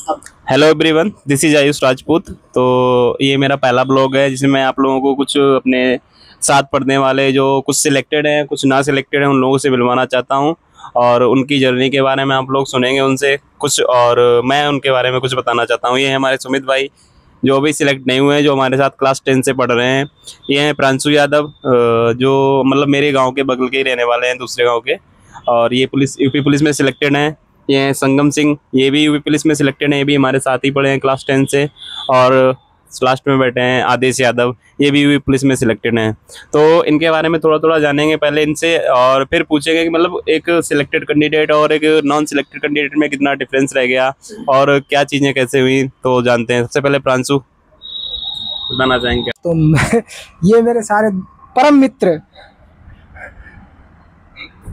Hello everyone, this is Ayush Rajput. तो ये मेरा पहला ब्लॉग है जिसमें मैं आप लोगों को कुछ अपने साथ पढ़ने वाले जो कुछ सिलेक्टेड हैं कुछ ना सिलेक्टेड हैं उन लोगों से मिलवाना चाहता हूँ और उनकी जर्नी के बारे में आप लोग सुनेंगे उनसे कुछ और मैं उनके बारे में कुछ बताना चाहता हूँ। ये है हमारे सुमित भाई जो अभी सिलेक्ट नहीं हुए हैं, जो हमारे साथ क्लास 10 से पढ़ रहे हैं। ये हैं प्रांशु यादव, जो मतलब मेरे गाँव के बगल के ही रहने वाले हैं, दूसरे गाँव के। और ये यूपी पुलिस में सिलेक्टेड हैं। ये हैं संगम सिंह, ये भी यूपी पुलिस में सिलेक्टेड हैं, ये भी हमारे साथ ही पढ़े हैं क्लास 10 से। और लास्ट में बैठे हैं आदेश यादव, ये भी यूपी पुलिस में सिलेक्टेड हैं। तो इनके बारे में थोड़ा थोड़ा जानेंगे पहले इनसे और फिर पूछेंगे कि मतलब एक सिलेक्टेड कैंडिडेट और एक नॉन सिलेक्टेड कैंडिडेट में कितना डिफरेंस रह गया और क्या चीज़ें कैसे हुई, तो जानते हैं। सबसे पहले प्रांशु बताना चाहेंगे। तो ये मेरे सारे परम मित्र,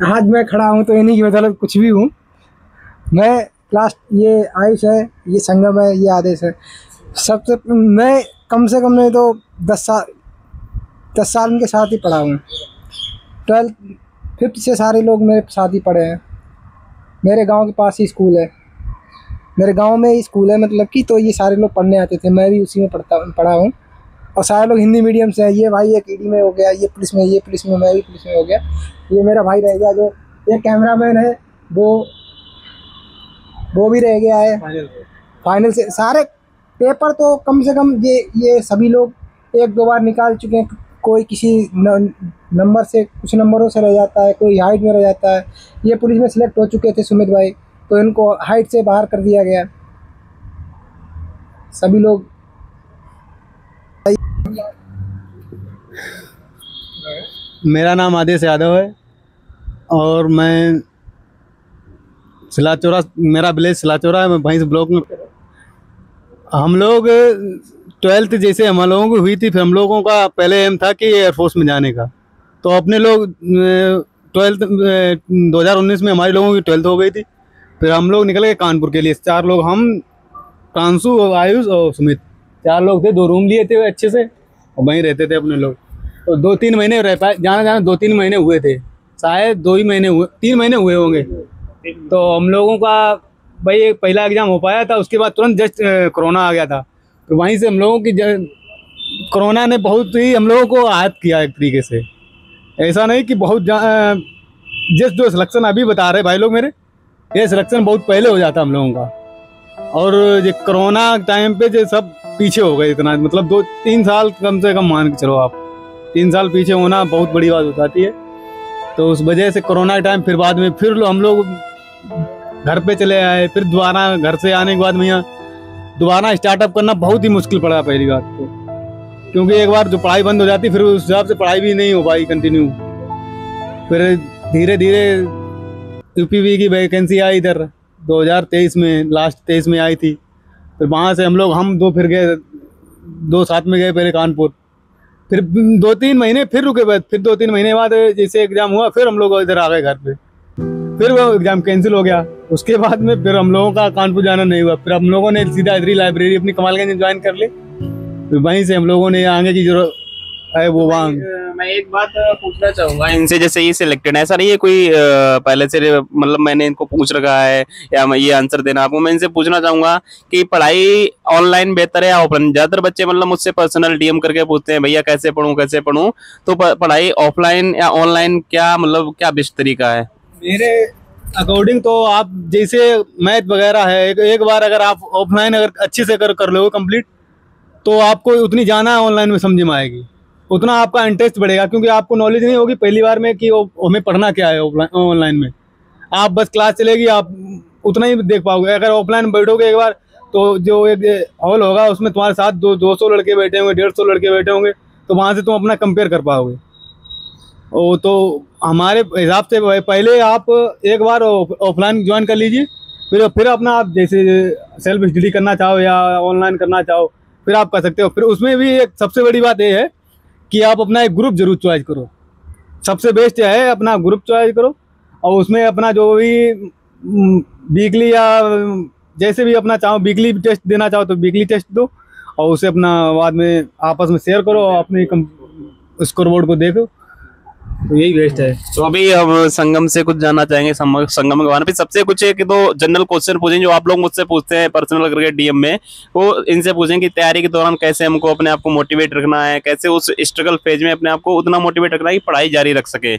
आज मैं खड़ा हूँ तो इन्हीं की बदौलत कुछ भी हूँ। मैं क्लास, ये आयुष है, ये संगम है, ये आदेश है। सबसे मैं कम से कम नहीं तो 10 साल इनके साथ ही पढ़ा हूँ। 12th 5th से सारे लोग मेरे साथ ही पढ़े हैं। मेरे गांव के पास ही स्कूल है, मेरे गांव में ही स्कूल है मतलब कि, तो ये सारे लोग पढ़ने आते थे, मैं भी उसी में पढ़ा हूँ। और सारे लोग हिंदी मीडियम से हैं। ये भाई एक ईडी में हो गया, ये पुलिस में, ये पुलिस में, मैं भी पुलिस में हो गया। ये मेरा भाई रह गया, जो ये कैमरामैन है, वो भी रह गया है फाइनल से। सारे पेपर तो कम से कम ये सभी लोग 1-2 बार निकाल चुके हैं। कोई किसी नंबर से, कुछ नंबरों से रह जाता है, कोई हाइट में रह जाता है। ये पुलिस में सिलेक्ट हो चुके थे सुमित भाई, तो इनको हाइट से बाहर कर दिया गया। सभी लोग मेरा नाम आदेश यादव है और मैं सिलाचौरा, मेरा विलेज सिलाचौरा है। मैं भैंस ब्लॉक में। हम लोग 12th जैसे हम लोगों की हुई थी, फिर हम लोगों का पहले एम था कि एयरफोर्स में जाने का। तो अपने लोग 12th 2019 में हमारे लोगों की 12th हो गई थी। फिर हम लोग निकल गए कानपुर के लिए। 4 लोग, हम, प्रांशु, आयुष और सुमित, 4 लोग थे। 2 रूम लिए थे अच्छे से और वहीं रहते थे अपने लोग। तो 2-3 महीने रह पाए, जाना 2-3 महीने हुए थे, शायद 2 ही महीने हुए, 3 महीने हुए होंगे। तो हम लोगों का भाई एक पहला एग्ज़ाम हो पाया था, उसके बाद तुरंत जस्ट कोरोना आ गया था। तो वहीं से हम लोगों की कोरोना ने बहुत ही हम लोगों को आहत किया एक तरीके से। ऐसा नहीं कि बहुत जो सिलेक्शन अभी बता रहे भाई लोग मेरे, ये सिलेक्शन बहुत पहले हो जाता हम लोगों का। और ये कोरोना टाइम पे जो सब पीछे हो गए इतना, मतलब 2-3 साल कम से कम मान के चलो आप। 3 साल पीछे होना बहुत बड़ी बात हो जाती है। तो उस वजह से कोरोना टाइम, फिर बाद में फिर हम लोग घर पे चले आए। फिर दोबारा घर से आने के बाद भैया दोबारा स्टार्टअप करना बहुत ही मुश्किल पड़ा पहली बात तो, क्योंकि एक बार जो पढ़ाई बंद हो जाती फिर उस हिसाब से पढ़ाई भी नहीं हो पाई कंटिन्यू। फिर धीरे धीरे यूपीवी की वैकेंसी आई इधर 2023 में, लास्ट 23 में आई थी। फिर वहाँ से हम 2 फिर गए, 2 साथ में गए पहले कानपुर। फिर 2-3 महीने फिर रुके, बाद फिर 2-3 महीने बाद जैसे एग्ज़ाम हुआ फिर हम लोग इधर आ गए घर पे। फिर वो एग्ज़ाम कैंसिल हो गया। उसके बाद में फिर हम लोगों का कानपुर जाना नहीं हुआ। फिर हम लोगों ने सीधा इधर ही लाइब्रेरी अपनी कमालगंज में ज्वाइन कर ली। फिर वहीं से हम लोगों ने आगे की जो है वो वहाँ। मैं एक बात पूछना चाहूंगा इनसे, जैसे ये सिलेक्टेड है, ऐसा नहीं है कोई पहले से मतलब मैंने इनको पूछ रखा है या मैं ये आंसर देना आपको। मैं इनसे पूछना चाहूंगा कि पढ़ाई ऑनलाइन बेहतर है या ऑफलाइन। ज्यादातर बच्चे मतलब मुझसे पर्सनल डीएम करके पूछते हैं भैया कैसे पढ़ूं कैसे पढ़ूं, तो पढ़ाई ऑफलाइन या ऑनलाइन क्या मतलब क्या बेस्ट तरीका है? मेरे अकॉर्डिंग तो आप जैसे मैथ वगैरह है, एक बार अगर आप ऑफलाइन अगर अच्छे से कर लो कंप्लीट, तो आपको उतनी जाना ऑनलाइन में समझ में आएगी, उतना आपका इंटरेस्ट बढ़ेगा। क्योंकि आपको नॉलेज नहीं होगी पहली बार में कि हमें पढ़ना क्या है ऑनलाइन में। आप बस क्लास चलेगी, आप उतना ही देख पाओगे। अगर ऑफलाइन बैठोगे एक बार, तो जो एक हॉल होगा उसमें तुम्हारे साथ 200 लड़के बैठे होंगे, 150 लड़के बैठे होंगे, तो वहाँ से तुम अपना कंपेयर कर पाओगे। ओ तो हमारे हिसाब से पहले आप एक बार ऑफलाइन ज्वाइन कर लीजिए, फिर अपना आप जैसे सेल्फ स्टडी करना चाहो या ऑनलाइन करना चाहो फिर आप कर सकते हो। फिर उसमें भी एक सबसे बड़ी बात ये है कि आप अपना एक ग्रुप जरूर चॉइस करो। सबसे बेस्ट है अपना ग्रुप चॉइस करो और उसमें अपना जो भी वीकली या जैसे भी अपना चाहो, वीकली टेस्ट देना चाहो तो वीकली टेस्ट दो और उसे अपना बाद में आपस में शेयर करो, अपने स्कोर बोर्ड को देखो। तो यही बेस्ट है। तो अभी हम संगम से कुछ जानना चाहेंगे, संगम के बारे में सबसे कुछ है कि तो जनरल क्वेश्चन पूछें जो आप लोग मुझसे पूछते हैं पर्सनल करके डीएम में, वो इनसे पूछें कि तैयारी के दौरान कैसे हमको अपने आप को मोटिवेट रखना है, कैसे उस स्ट्रगल फेज में अपने आप को उतना मोटिवेट रखना है कि पढ़ाई जारी रख सके।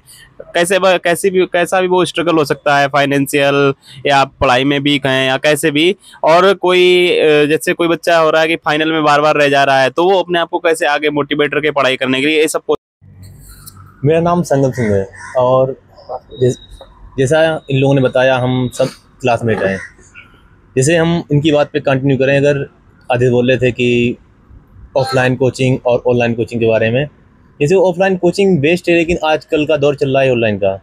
कैसा भी वो स्ट्रगल हो सकता है, फाइनेंशियल या आप पढ़ाई में वीक हैं या कैसे भी। और कोई जैसे कोई बच्चा हो रहा है कि फाइनल में बार बार रह जा रहा है, तो वो अपने आप को कैसे आगे मोटिवेट रखे पढ़ाई करने के लिए, ये सब। मेरा नाम संगम सिंह है और जैसा इन लोगों ने बताया हम सब क्लासमेट हैं। जैसे हम इनकी बात पे कंटिन्यू करें, अगर आधे बोल रहे थे कि ऑफलाइन कोचिंग और ऑनलाइन कोचिंग के बारे में, जैसे ऑफलाइन कोचिंग बेस्ट है लेकिन आजकल का दौर चल रहा है ऑनलाइन का,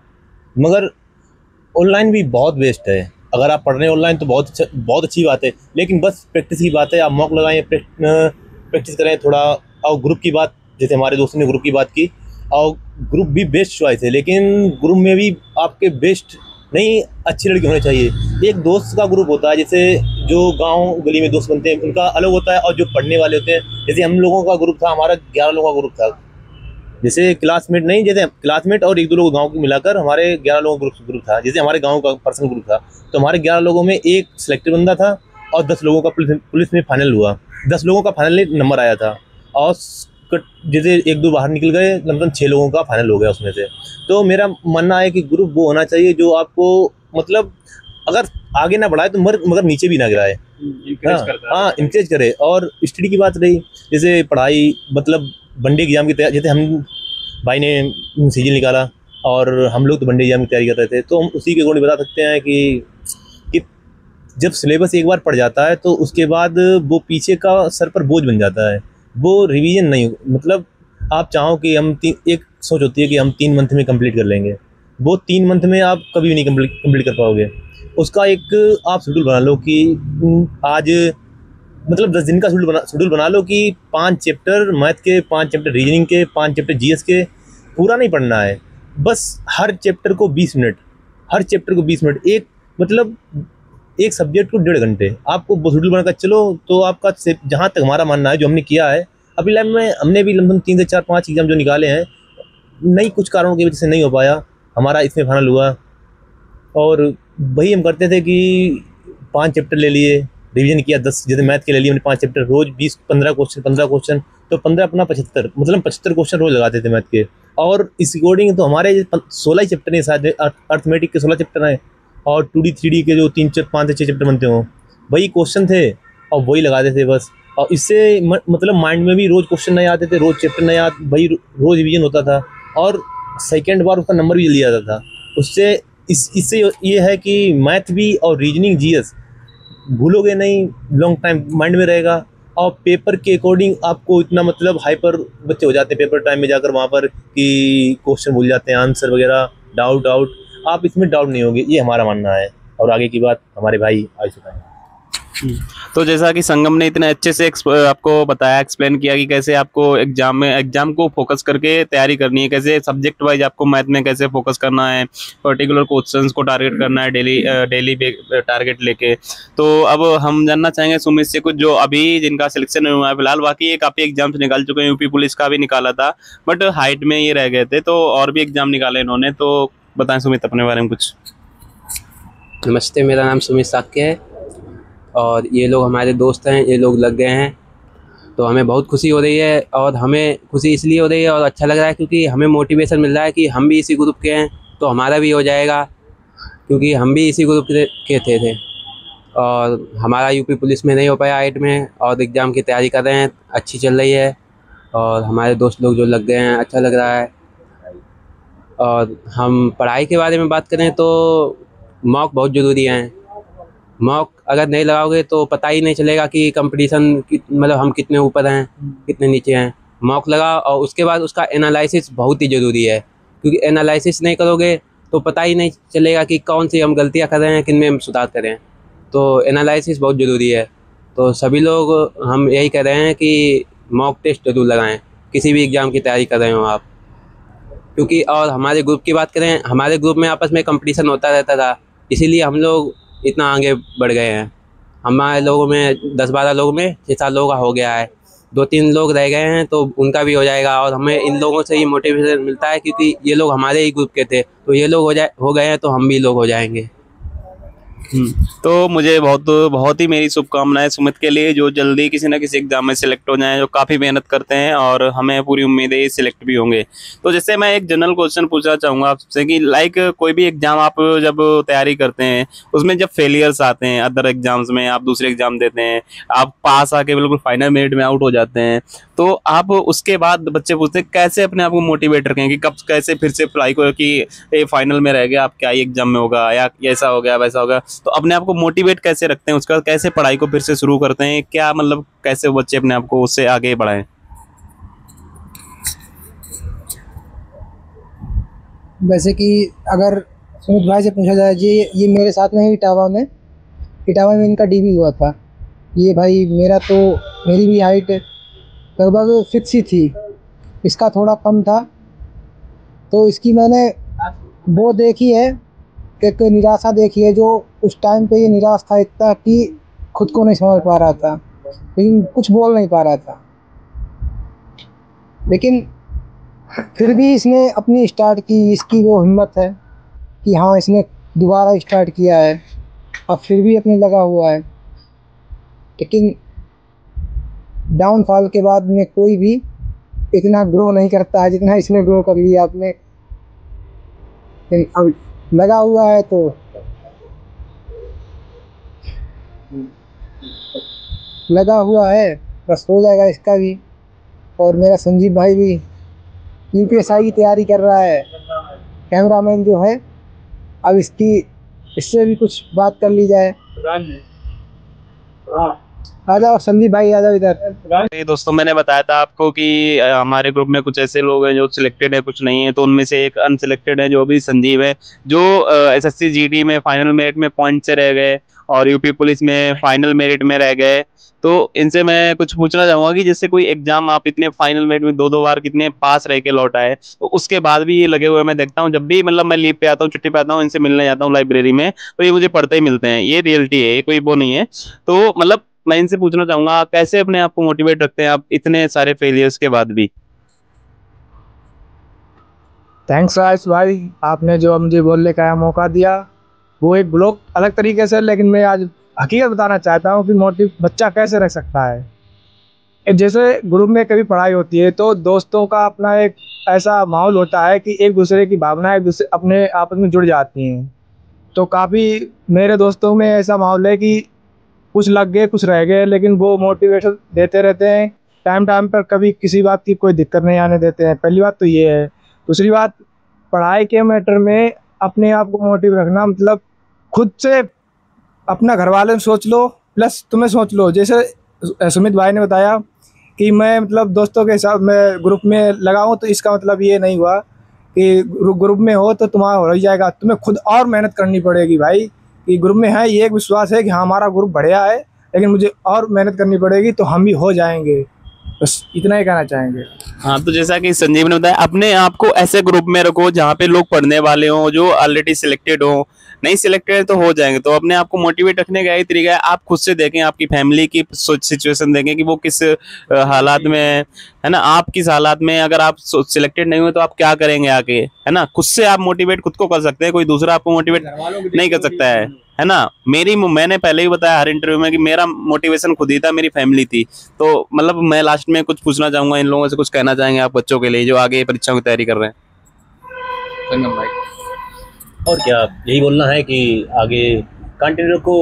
मगर ऑनलाइन भी बहुत बेस्ट है। अगर आप पढ़ रहे हैं ऑनलाइन तो बहुत अच्छी बात है, लेकिन बस प्रैक्टिस की बात है। आप मॉक लगाएं, प्रैक्टिस करें थोड़ा। और ग्रुप की बात, जैसे हमारे दोस्तों ने ग्रुप की बात की, और ग्रुप भी बेस्ट चॉइस है, लेकिन ग्रुप में भी आपके बेस्ट नहीं अच्छी लड़की होनी चाहिए। एक दोस्त का ग्रुप होता है, जैसे जो गांव गली में दोस्त बनते हैं उनका अलग होता है, और जो पढ़ने वाले होते हैं, जैसे हम लोगों का ग्रुप था, हमारा 11 लोगों का ग्रुप था। जैसे क्लासमेट नहीं, जैसे क्लासमेट और 1-2 लोग गाँव को मिलाकर हमारे 11 लोगों का ग्रुप था। जैसे हमारे गाँव का पर्सनल ग्रुप था, तो हमारे 11 लोगों में एक सिलेक्टेड बंदा था और 10 लोगों का पुलिस में फाइनल हुआ। 10 लोगों का फाइनल नंबर आया था, और जैसे 1-2 बाहर निकल गए, मतलब 6 लोगों का फाइनल हो गया उसमें से। तो मेरा मानना है कि ग्रुप वो होना चाहिए जो आपको मतलब अगर आगे ना बढ़ाए तो मगर नीचे भी ना गिराए, हाँ इंकरेज करे। और स्टडी की बात रही, जैसे पढ़ाई मतलब वनडे एग्जाम की तैयारी, जैसे हम भाई ने सीजन निकाला और हम लोग तो वनडे एग्जाम की तैयारी कर रहे थे, तो हम उसी के अकॉर्डिंग बता सकते हैं कि जब सिलेबस एक बार पढ़ जाता है तो उसके बाद वो पीछे का सर पर बोझ बन जाता है, वो रिवीजन नहीं। मतलब आप चाहो कि हम एक सोच होती है कि हम 3 मंथ में कंप्लीट कर लेंगे, वो 3 मंथ में आप कभी भी नहीं कंप्लीट कर पाओगे। उसका एक आप शेड्यूल बना लो कि आज मतलब 10 दिन का शेड्यूल बना लो कि 5 चैप्टर मैथ के, 5 चैप्टर रीजनिंग के, 5 चैप्टर जीएस के पूरा नहीं पढ़ना है। बस हर चैप्टर को 20 मिनट, हर चैप्टर को 20 मिनट, एक मतलब एक सब्जेक्ट को 1.5 घंटे आपको शेड्यूल बनाकर चलो, तो आपका जहाँ तक हमारा मानना है, जो हमने किया है अभी लाइफ में, हमने भी लगभग 3 से 4-5 एग्जाम जो निकाले हैं, नहीं कुछ कारणों की वजह से नहीं हो पाया, हमारा इसमें फाइनल हुआ। और वही हम करते थे कि 5 चैप्टर ले लिए, रिवीजन किया 10, जैसे मैथ के ले लिए हमने 5 चैप्टर, रोज 20-15 क्वेश्चन, तो 15 अपना 75, मतलब 75 क्वेश्चन रोज लगाते थे मैथ के। और इस अकॉर्डिंग तो हमारे 16 ही चैप्टर हैं शायद, अर्थमेटिक के 16 चैप्टर हैं, और 2D 3D के जो 5 से 6 चैप्टर बनते हों, वही क्वेश्चन थे और वही लगाते थे बस। और इससे मतलब माइंड में भी रोज क्वेश्चन नहीं आते थे, रोज चैप्टर नहीं आते, वही रोज रिवीजन होता था, और सेकेंड बार उसका नंबर भी जल्दी आता था उससे। इससे ये है कि मैथ भी और रीजनिंग जीएस भूलोगे नहीं, लॉन्ग टाइम माइंड में रहेगा। और पेपर के अकॉर्डिंग आपको इतना मतलब हाइपर बच्चे हो जाते हैं पेपर टाइम में जाकर वहाँ पर कि क्वेश्चन भूल जाते हैं, आंसर वगैरह, डाउट आप इसमें डाउट नहीं होगे, ये हमारा मानना है। और आगे की बात हमारे भाई आज बताएंगे। तो जैसा कि संगम ने इतने अच्छे से आपको बताया, एक्सप्लेन किया कि कैसे आपको एग्जाम को फोकस करके तैयारी करनी है, कैसे सब्जेक्ट वाइज आपको मैथ में कैसे फोकस करना है, पर्टिकुलर क्वेश्चंस को टारगेट करना है डेली टारगेट लेके। तो अब हम जानना चाहेंगे सुमित से कुछ, जो अभी जिनका सिलेक्शन हुआ है फिलहाल, बाकी ये काफ़ी एग्जाम्स निकाल चुके हैं, यूपी पुलिस का भी निकाला था बट हाइट में ये रह गए थे, तो और भी एग्जाम निकाले इन्होंने। तो बताएं सुमित अपने बारे में कुछ। नमस्ते, मेरा नाम सुमित साक्य है और ये लोग हमारे दोस्त हैं, ये लोग लग गए हैं, तो हमें बहुत खुशी हो रही है। और हमें खुशी इसलिए हो रही है और अच्छा लग रहा है क्योंकि हमें मोटिवेशन मिल रहा है कि हम भी इसी ग्रुप के हैं तो हमारा भी हो जाएगा, क्योंकि हम भी इसी ग्रुप के थे और हमारा यूपी पुलिस में नहीं हो पाया 8 में, और एग्ज़ाम की तैयारी कर रहे हैं, अच्छी चल रही है। और हमारे दोस्त लोग जो लग गए हैं, अच्छा लग रहा है। और हम पढ़ाई के बारे में बात करें तो मॉक बहुत ज़रूरी है। मॉक अगर नहीं लगाओगे तो पता ही नहीं चलेगा कि कंपटीशन मतलब हम कितने ऊपर हैं, कितने नीचे हैं। मॉक लगाओ और उसके बाद उसका एनालिसिस बहुत ही ज़रूरी है, क्योंकि एनालिसिस नहीं करोगे तो पता ही नहीं चलेगा कि कौन सी हम गलतियां कर रहे हैं, किन में हम सुधार करें। तो एनालिसिस बहुत ज़रूरी है। तो सभी लोग हम यही कह रहे हैं कि मॉक टेस्ट जरूर लगाएं, किसी भी एग्ज़ाम की तैयारी कर रहे हो आप। क्योंकि और हमारे ग्रुप की बात करें, हमारे ग्रुप में आपस में कंपटीशन होता रहता था, इसीलिए हम लोग इतना आगे बढ़ गए हैं। हमारे लोगों में 10-12 लोगों में 6-7 लोगों का हो गया है, 2-3 लोग रह गए हैं तो उनका भी हो जाएगा। और हमें इन लोगों से ही मोटिवेशन मिलता है, क्योंकि ये लोग हमारे ही ग्रुप के थे, तो ये लोग हो गए हैं तो हम भी लोग हो जाएंगे। तो मुझे बहुत ही मेरी शुभकामनाएं सुमित के लिए, जो जल्दी किसी ना किसी एग्जाम में सिलेक्ट हो जाएं, जो काफ़ी मेहनत करते हैं और हमें पूरी उम्मीद है ये सिलेक्ट भी होंगे। तो जैसे मैं एक जनरल क्वेश्चन पूछना चाहूँगा आपसे कि लाइक कोई भी एग्जाम आप जब तैयारी करते हैं, उसमें जब फेलियर्स आते हैं, अदर एग्जाम्स में आप दूसरे एग्जाम देते हैं, आप पास आके बिल्कुल फाइनल मिनट में आउट हो जाते हैं, तो आप उसके बाद बच्चे पूछते हैं कैसे अपने आप को मोटिवेट रखें कि कब कैसे फिर से पढ़ाई को, कि ये फाइनल में रह गया, आप क्या ही एग्जाम में होगा या ऐसा हो गया वैसा होगा, तो अपने आप को मोटिवेट कैसे रखते हैं, उसका कैसे पढ़ाई को फिर से शुरू करते हैं, क्या मतलब कैसे बच्चे अपने आप को उससे आगे बढ़ाएं? वैसे कि अगर सुमित भाई से पूछा जाए, ये मेरे साथ में ही इटावा में इनका डीबी हुआ था। ये भाई मेरी भी हाइट लगभग 6 ही थी, इसका थोड़ा कम था। तो इसकी मैंने वो देखी है, एक निराशा देखी है, जो उस टाइम पे ये निराश था इतना कि खुद को नहीं समझ पा रहा था, लेकिन कुछ बोल नहीं पा रहा था। लेकिन फिर भी इसने अपनी स्टार्ट की, इसकी वो हिम्मत है कि हाँ इसने दोबारा स्टार्ट किया है और फिर भी अपने लगा हुआ है। लेकिन डाउनफॉल के बाद में कोई भी इतना ग्रो नहीं करता है जितना इसने ग्रो कर लिया अपने। अब लगा हुआ है तो लगा हुआ है, बस हो जाएगा इसका भी। और मेरा संजीव भाई भी यूपीएसआई की तैयारी कर रहा है, कैमरामैन जो है। अब इससे भी कुछ बात कर ली जाए। आ जाओ संदीप भाई, आ जाओ इधर। दोस्तों मैंने बताया था आपको कि हमारे ग्रुप में कुछ ऐसे लोग हैं जो सिलेक्टेड है, कुछ नहीं है, तो उनमें से एक अनसिलेक्टेड है जो भी संजीव है, जो एसएससी जीडी में फाइनल मेरिट में पॉइंट से रह गए और यूपी पुलिस में फाइनल मेरिट में रह गए। तो इनसे मैं कुछ पूछना चाहूंगा कि जैसे कोई एग्जाम आप इतने फाइनल मेरिट में 2-2 बार कितने पास रह के लौट आए, तो उसके बाद भी ये लगे हुए मैं देखता हूँ, जब भी मतलब मैं लीव पे आता हूँ, छुट्टी पे आता हूँ, इनसे मिलने जाता हूँ लाइब्रेरी में, तो ये मुझे पढ़ते ही मिलते हैं। ये रियलिटी है, ये कोई वो नहीं है। तो मतलब मैं इनसे पूछना चाहूंगा कैसे अपने आप को मोटिवेट रखते हैं आप इतने सारे फेलियर्स के बाद भी? थैंक्स आयुष भाई, आपने जो मुझे बोलने का मौका दिया, वो एक ब्लॉग अलग तरीके से, लेकिन मैं आज हकीकत बताना चाहता हूँ कि बच्चा कैसे रख सकता है। जैसे ग्रुप में कभी पढ़ाई होती है तो दोस्तों का अपना एक ऐसा माहौल होता है कि एक दूसरे की भावनाएं अपने आपस में जुड़ जाती हैं। तो काफ़ी मेरे दोस्तों में ऐसा माहौल है कि कुछ लग गए कुछ रह गए, लेकिन वो मोटिवेशन देते रहते हैं टाइम पर, कभी किसी बात की कोई दिक्कत नहीं आने देते हैं। पहली बात तो ये है। दूसरी बात, पढ़ाई के मैटर में अपने आप को मोटिव रखना मतलब खुद से अपना घर वाले सोच लो प्लस तुम्हें सोच लो। जैसे सुमित भाई ने बताया कि मैं मतलब दोस्तों के साथ मैं ग्रुप में लगा हूँ, तो इसका मतलब ये नहीं हुआ कि ग्रुप में हो तो तुम्हारा हो ही जाएगा। तुम्हें खुद और मेहनत करनी पड़ेगी भाई। कि ग्रुप में है ये एक विश्वास है कि हाँ हमारा ग्रुप बढ़िया है, लेकिन मुझे और मेहनत करनी पड़ेगी तो हम भी हो जाएंगे। बस इतना ही कहना चाहेंगे। हाँ, तो जैसा कि संजीव ने बताया, अपने आप को ऐसे ग्रुप में रखो जहाँ पे लोग पढ़ने वाले हों, जो ऑलरेडी सिलेक्टेड हो, नहीं सिलेक्टेड तो हो जाएंगे। तो अपने आप को मोटिवेट रखने का यही तरीका है, आप खुद से देखें, आपकी फैमिली की सिचुएशन देखें कि वो किस हालात में है ना, आप किस हालात में, अगर आप सिलेक्टेड नहीं हुए तो आप क्या करेंगे आगे, है ना। खुद से आप मोटिवेट खुद को कर सकते हैं, कोई दूसरा आपको मोटिवेट नहीं कर सकता है ना। मैंने पहले ही बताया हर इंटरव्यू में कि मेरा मोटिवेशन खुद ही था, मेरी फैमिली थी। तो मतलब मैं लास्ट में कुछ पूछना चाहूंगा, इन लोगों से कुछ कहना चाहेंगे आप बच्चों के लिए जो आगे परीक्षाओं की तैयारी कर रहे हैं? संगम भाई। और क्या यही बोलना है कि आगे कंटिन्यू को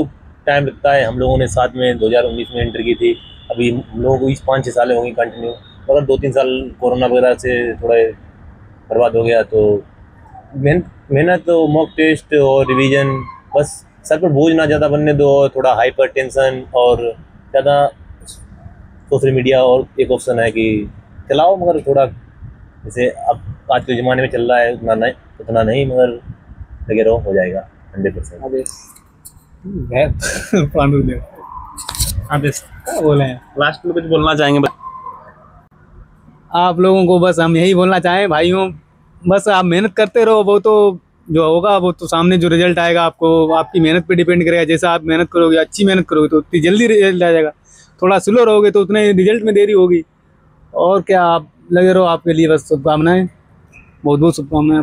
टाइम लगता है। हम लोगों ने साथ में 2019 में एंट्री की थी, अभी हम लोगों को 5-6 साल हो गई कंटिन्यू। अगर 2-3 साल कोरोना वगैरह से थोड़ा बर्बाद हो गया, तो मेहनत तो मॉक टेस्ट और रिवीजन, बस सर पर बोझ ना ज़्यादा बनने दो, और थोड़ा हाइपर टेंशन और ज़्यादा सोशल मीडिया और एक ऑप्शन है कि चलाओ, मगर थोड़ा जैसे अब आज के ज़माने में चल रहा है उतना नहीं, मगर लगे रहो, हो जाएगा 100%। बोले लास्ट में कुछ बोलना चाहेंगे आप लोगों को? बस हम यही बोलना चाहें भाइयों, बस आप मेहनत करते रहो, वो तो जो होगा वो तो सामने जो रिजल्ट आएगा आपको आपकी मेहनत पे डिपेंड करेगा। जैसा आप मेहनत करोगे, अच्छी मेहनत करोगे तो उतनी जल्दी रिजल्ट आ जाएगा। थोड़ा स्लो रहोगे तो उतने रिजल्ट में देरी होगी। और क्या, आप लगे रहो, आपके लिए बस शुभकामनाएं, बहुत बहुत शुभकामनाएं।